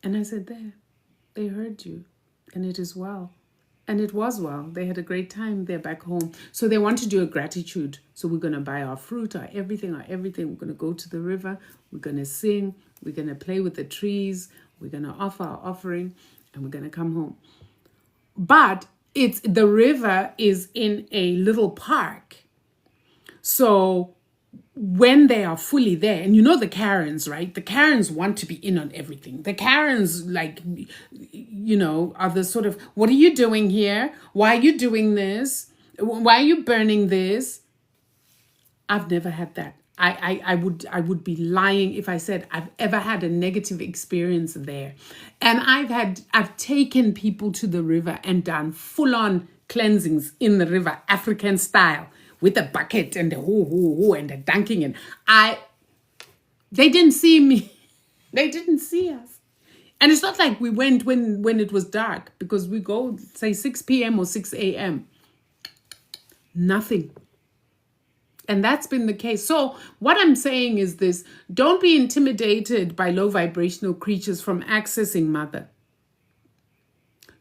And I said, they heard you and it is well. And it was well. They had a great time. They're back home. So they want to do a gratitude. So we're going to buy our fruit, our everything. We're going to go to the river. We're going to sing. We're going to play with the trees. We're going to offer our offering and we're going to come home. But the river is in a little park. So when they are fully there, and you know the Karens, right? The Karens want to be in on everything. The Karens, like, you know, are the sort of, what are you doing here? Why are you doing this? Why are you burning this? I've never had that. I would be lying if I said I've ever had a negative experience there. And I've taken people to the river and done full-on cleansings in the river, African style, with a bucket and the hoo and the dunking, and they didn't see me. They didn't see us. And it's not like we went when it was dark, because we go say 6 p.m. or 6 a.m. Nothing. And that's been the case. So what I'm saying is this: don't be intimidated by low vibrational creatures from accessing Mother.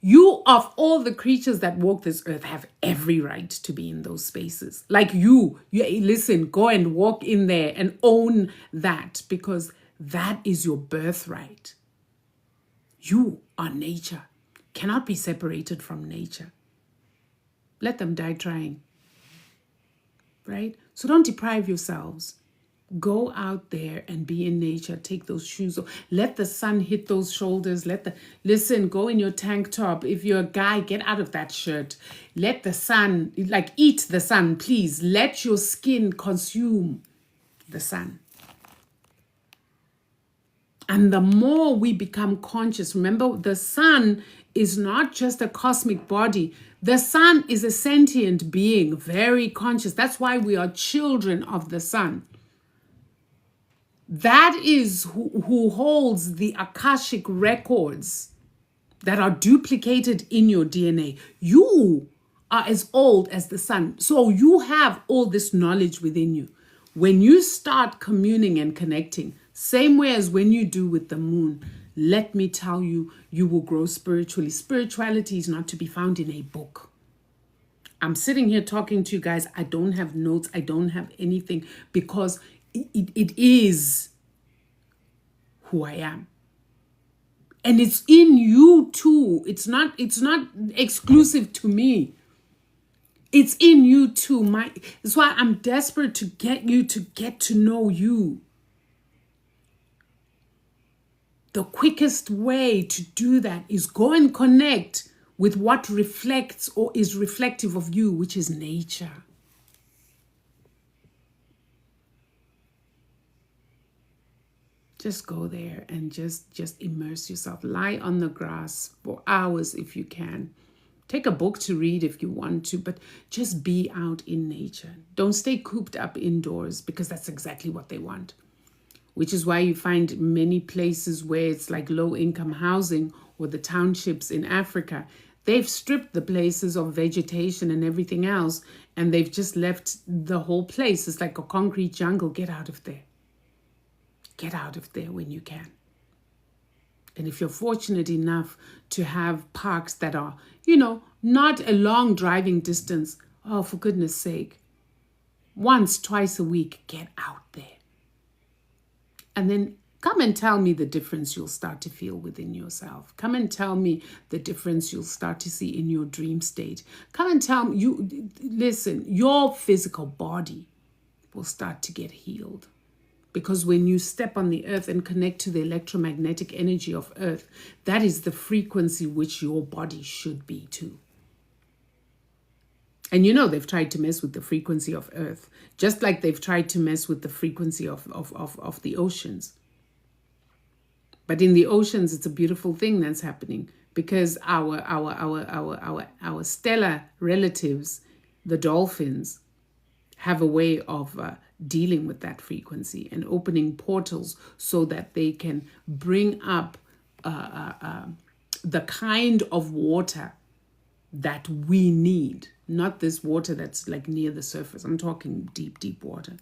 You, of all the creatures that walk this earth, have every right to be in those spaces. Like you listen, go and walk in there and own that, because that is your birthright. You are nature, cannot be separated from nature. Let them die trying. Right? So don't deprive yourselves. Go out there and be in nature. Take those shoes off. Let the sun hit those shoulders. Listen, go in your tank top. If you're a guy, get out of that shirt. Let the sun, like, eat the sun, please. Let your skin consume the sun. And the more we become conscious, remember, the sun is not just a cosmic body. The sun is a sentient being, very conscious. That's why we are children of the sun. That is who holds the Akashic records that are duplicated in your DNA. You are as old as the sun. So you have all this knowledge within you. When you start communing and connecting, same way as when you do with the moon, let me tell you, you will grow spiritually. Spirituality is not to be found in a book. I'm sitting here talking to you guys. I don't have notes. I don't have anything, because it is who I am. And it's in you too. It's not exclusive to me. It's in you too. That's why I'm desperate to get you to get to know you. The quickest way to do that is go and connect with what reflects or is reflective of you, which is nature. Just go there and just immerse yourself. Lie on the grass for hours if you can. Take a book to read if you want to, but just be out in nature. Don't stay cooped up indoors, because that's exactly what they want. Which is why you find many places where it's like low-income housing, or the townships in Africa, they've stripped the places of vegetation and everything else, and they've just left the whole place. It's like a concrete jungle. Get out of there. Get out of there when you can. And if you're fortunate enough to have parks that are, not a long driving distance, oh, for goodness sake, once, twice a week, get out there. And then come and tell me the difference you'll start to feel within yourself. Come and tell me the difference you'll start to see in your dream state. Come and tell me, listen, your physical body will start to get healed. Because when you step on the earth and connect to the electromagnetic energy of earth, that is the frequency which your body should be too. And they've tried to mess with the frequency of earth, just like they've tried to mess with the frequency of the oceans. But in the oceans, it's a beautiful thing that's happening, because our stellar relatives, the dolphins, have a way of dealing with that frequency and opening portals so that they can bring up the kind of water that we need. Not this water that's like near the surface. I'm talking deep, deep water.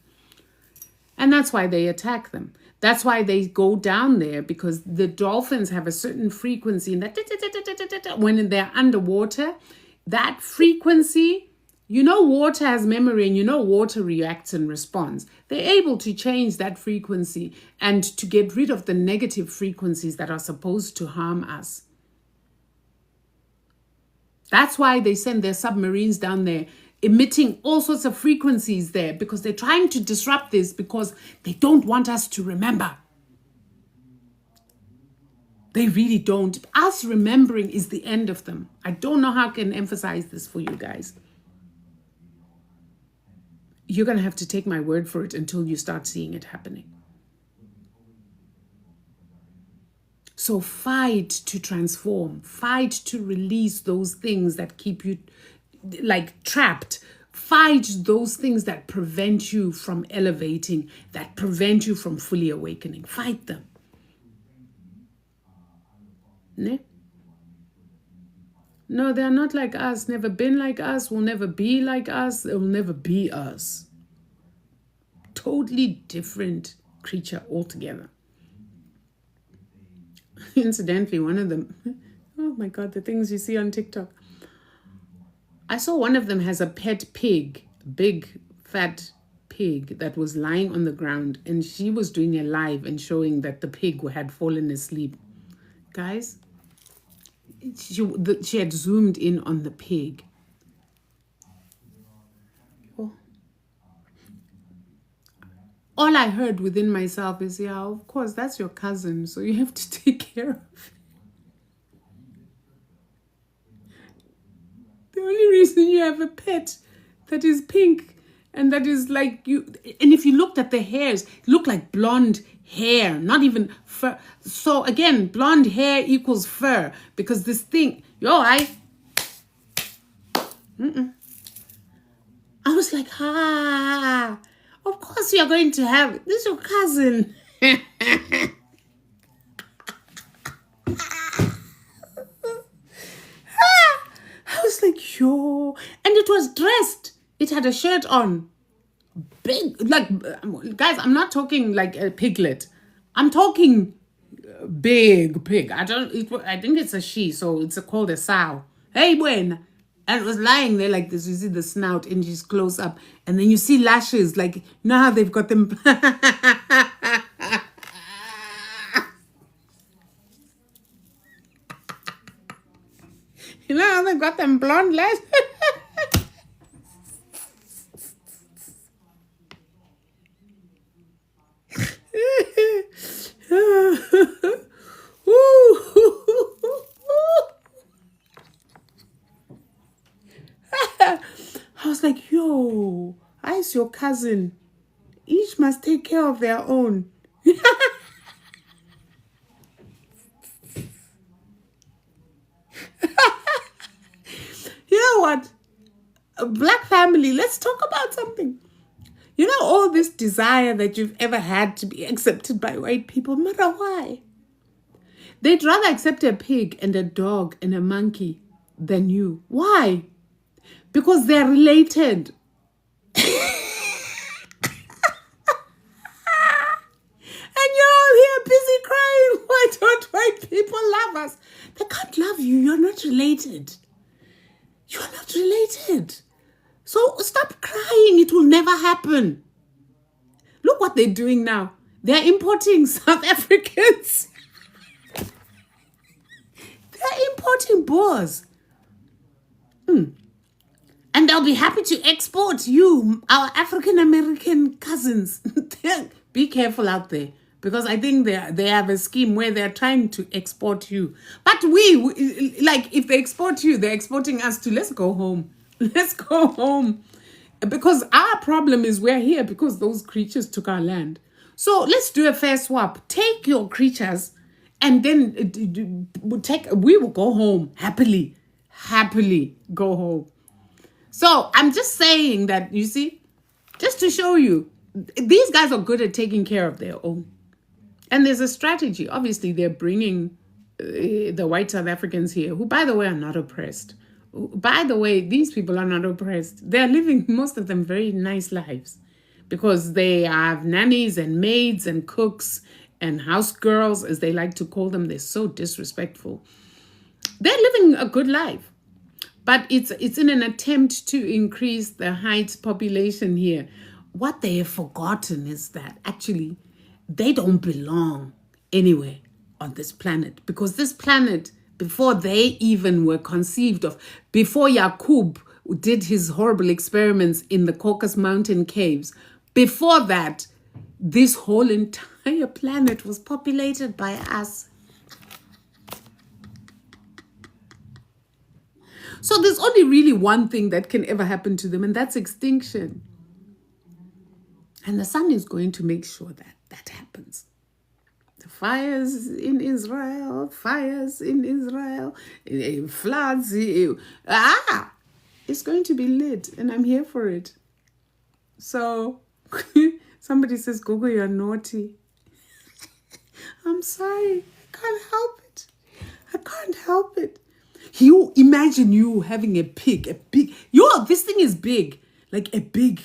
And that's why they attack them. That's why they go down there, because the dolphins have a certain frequency, and that when they're underwater, that frequency, water has memory, and water reacts and responds. They're able to change that frequency and to get rid of the negative frequencies that are supposed to harm us. That's why they send their submarines down there. emitting all sorts of frequencies there because they're trying to disrupt this because they don't want us to remember. They really don't. Us remembering is the end of them. I don't know how I can emphasize this for you guys. You're going to have to take my word for it until you start seeing it happening. So fight to transform. Fight to release those things that keep you like trapped. Fight those things that prevent you from elevating, that prevent you from fully awakening. Fight them. Ne? No, they're not like us, never been like us, will never be like us, they'll never be us. Totally different creature altogether. Incidentally, one of them, oh my God, the things you see on TikTok. I saw one of them has a pet pig, big fat pig that was lying on the ground, and she was doing a live and showing that the pig had fallen asleep. Guys, she had zoomed in on the pig. Oh. All I heard within myself is, yeah, of course, that's your cousin, so you have to take care of it. The only reason you have a pet that is pink and that is like you, and if you looked at the hairs, it looked like blonde hair, not even fur. So again, blonde hair equals fur because this thing, I was like, of course you're going to have it. This is your cousin. I was like, yo. And it was dressed. It had a shirt on. Big, like, guys, I'm not talking like a piglet. I'm talking big pig. I think it's a she, so it's called a sow. Hey, when. And it was lying there like this. You see the snout and she's close up. And then you see lashes. Like, you know how they've got them. You know how they've got them blonde lashes? I was like, yo, I's your cousin. Each must take care of their own. You know what? Black family, let's talk about something. You know, all this desire that you've ever had to be accepted by white people, no matter why. They'd rather accept a pig and a dog and a monkey than you. Why? Because they're related. And you're all here busy crying. Why don't white people love us? They can't love you. You're not related. You're not related. So stop crying. It will never happen. Look what they're doing now. They're importing South Africans. They're importing Boers. And they'll be happy to export you, our African-American cousins. Be careful out there. Because I think they have a scheme where they're trying to export you. But we, like, if they export you, they're exporting us to, let's go home. Let's go home. Because our problem is we're here because those creatures took our land. So let's do a fair swap. Take your creatures and then we will go home happily. Happily go home. So I'm just saying that, you see, just to show you, these guys are good at taking care of their own. And there's a strategy. Obviously, they're bringing the white South Africans here, who, by the way, are not oppressed. By the way, these people are not oppressed. They're living, most of them, very nice lives because they have nannies and maids and cooks and house girls, as they like to call them. They're so disrespectful. They're living a good life. But it's in an attempt to increase the white population here. What they have forgotten is that actually they don't belong anywhere on this planet. Because this planet, before they even were conceived of, before Yakub did his horrible experiments in the Caucasus Mountain caves. Before that, this whole entire planet was populated by us. So there's only really one thing that can ever happen to them, and that's extinction. And the sun is going to make sure that that happens. The fires in Israel, floods. It's going to be lit, and I'm here for it. So somebody says, Gogo, you're naughty. I'm sorry. I can't help it. I can't help it. You imagine you having a big, this thing is big, like a big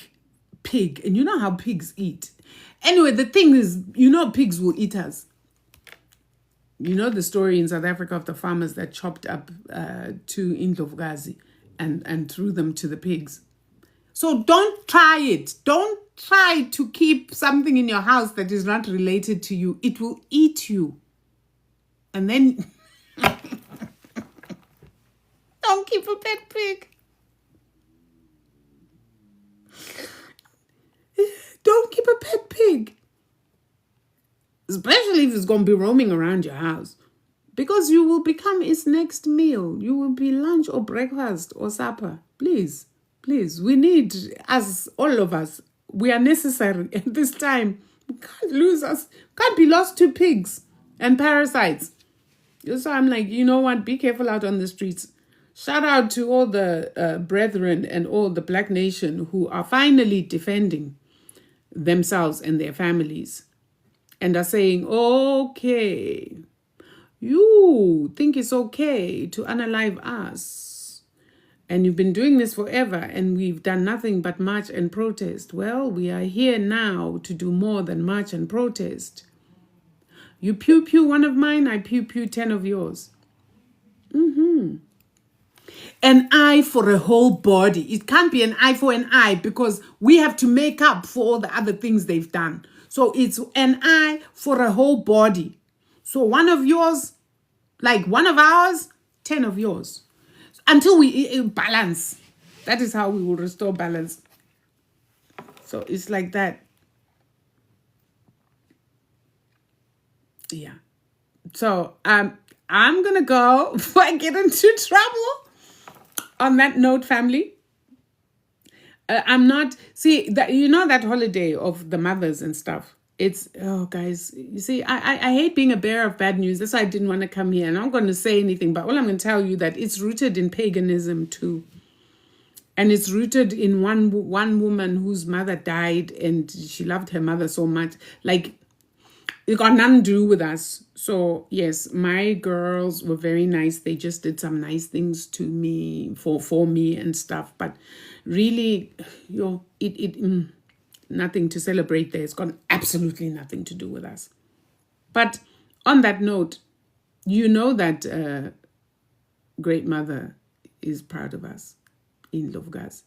pig. And you know how pigs eat. Anyway, the thing is, pigs will eat us. You know the story in South Africa of the farmers that chopped up 2 indlovukazi and threw them to the pigs. So don't try it. Don't try to keep something in your house that is not related to you. It will eat you. And then don't keep a pet pig. Don't keep a pet pig. Especially if it's going to be roaming around your house. Because you will become its next meal. You will be lunch or breakfast or supper. Please, we need us, all of us. We are necessary at this time. We can't lose us. Can't be lost to pigs and parasites. So I'm like, you know what? Be careful out on the streets. Shout out to all the brethren and all the Black nation who are finally defending themselves and their families and are saying, okay, you think it's okay to unalive us, and you've been doing this forever, and we've done nothing but march and protest. Well, we are here now to do more than march and protest. You pew one of mine, I pew 10 of yours. An eye for a whole body. It can't be an eye for an eye because we have to make up for all the other things they've done. So it's an eye for a whole body. So one of yours, like one of ours, 10 of yours. Until we balance. That is how we will restore balance. So it's like that. Yeah. So I'm going to go before I get into trouble. On that note, family, I'm not, see, that that holiday of the mothers and stuff. It's, guys, you see, I hate being a bearer of bad news. That's why I didn't want to come here. And I'm not going to say anything, but all I'm going to tell you that it's rooted in paganism too. And it's rooted in one woman whose mother died and she loved her mother so much. Like, it got nothing to do with us. So, yes, my girls were very nice. They just did some nice things to me, for me and stuff. But really, nothing to celebrate there. It's got absolutely nothing to do with us. But on that note, you know that Great Mother is proud of us in Lovgas.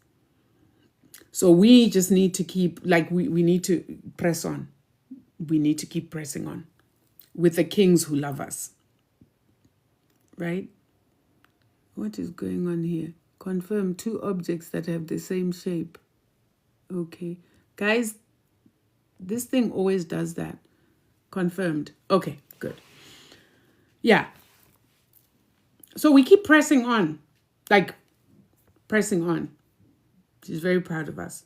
So we just need to keep, we need to press on. We need to keep pressing on with the kings who love us. Right? What is going on here? Confirm 2 objects that have the same shape. Okay. Guys, this thing always does that. Confirmed. Okay, good. Yeah. So we keep pressing on. Pressing on. She's very proud of us.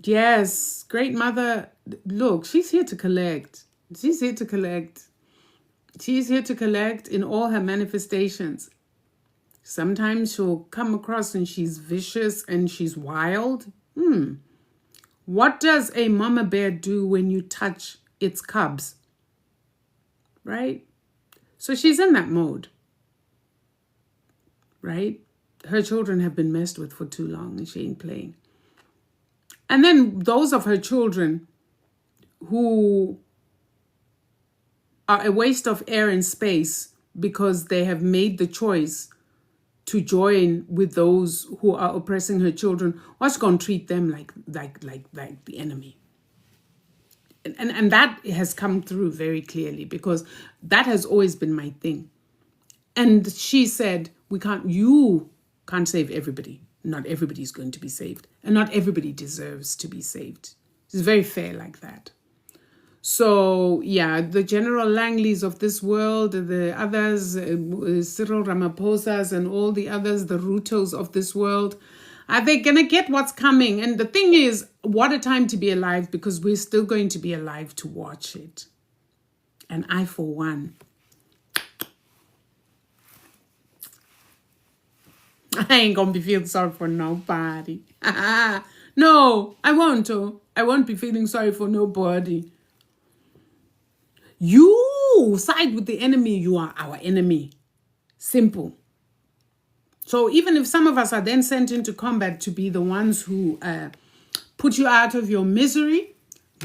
Yes, Great Mother, look, she's here to collect. She's here to collect. She's here to collect in all her manifestations. Sometimes she'll come across and she's vicious and she's wild. What does a mama bear do when you touch its cubs? Right? So she's in that mode. Right? Her children have been messed with for too long and she ain't playing. And then those of her children who are a waste of air and space because they have made the choice to join with those who are oppressing her children, what's going to treat them like the enemy? And that has come through very clearly because that has always been my thing. And she said, you can't save everybody. Not everybody is going to be saved. And not everybody deserves to be saved. It's very fair like that. So, yeah, the General Langleys of this world, the others, Cyril Ramaphosa's and all the others, the Rutos of this world, are they going to get what's coming? And the thing is, what a time to be alive, because we're still going to be alive to watch it. And I, for one, I ain't going to be feeling sorry for nobody. No, I won't. I won't be feeling sorry for nobody. You side with the enemy, you are our enemy. Simple. So even if some of us are then sent into combat to be the ones who put you out of your misery,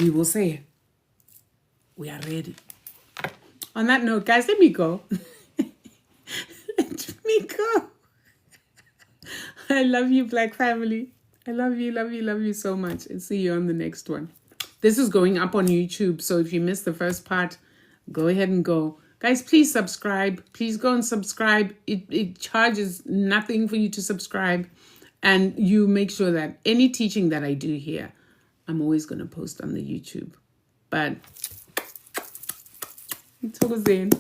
we will say, we are ready. On that note, guys, let me go. Let me go. I love you, Black family. I love you, love you, love you so much. And see you on the next one. This is going up on YouTube, so if you missed the first part, go ahead and go. Guys, please subscribe. Please go and subscribe. It charges nothing for you to subscribe. And you make sure that any teaching that I do here, I'm always going to post on the YouTube. But, until then.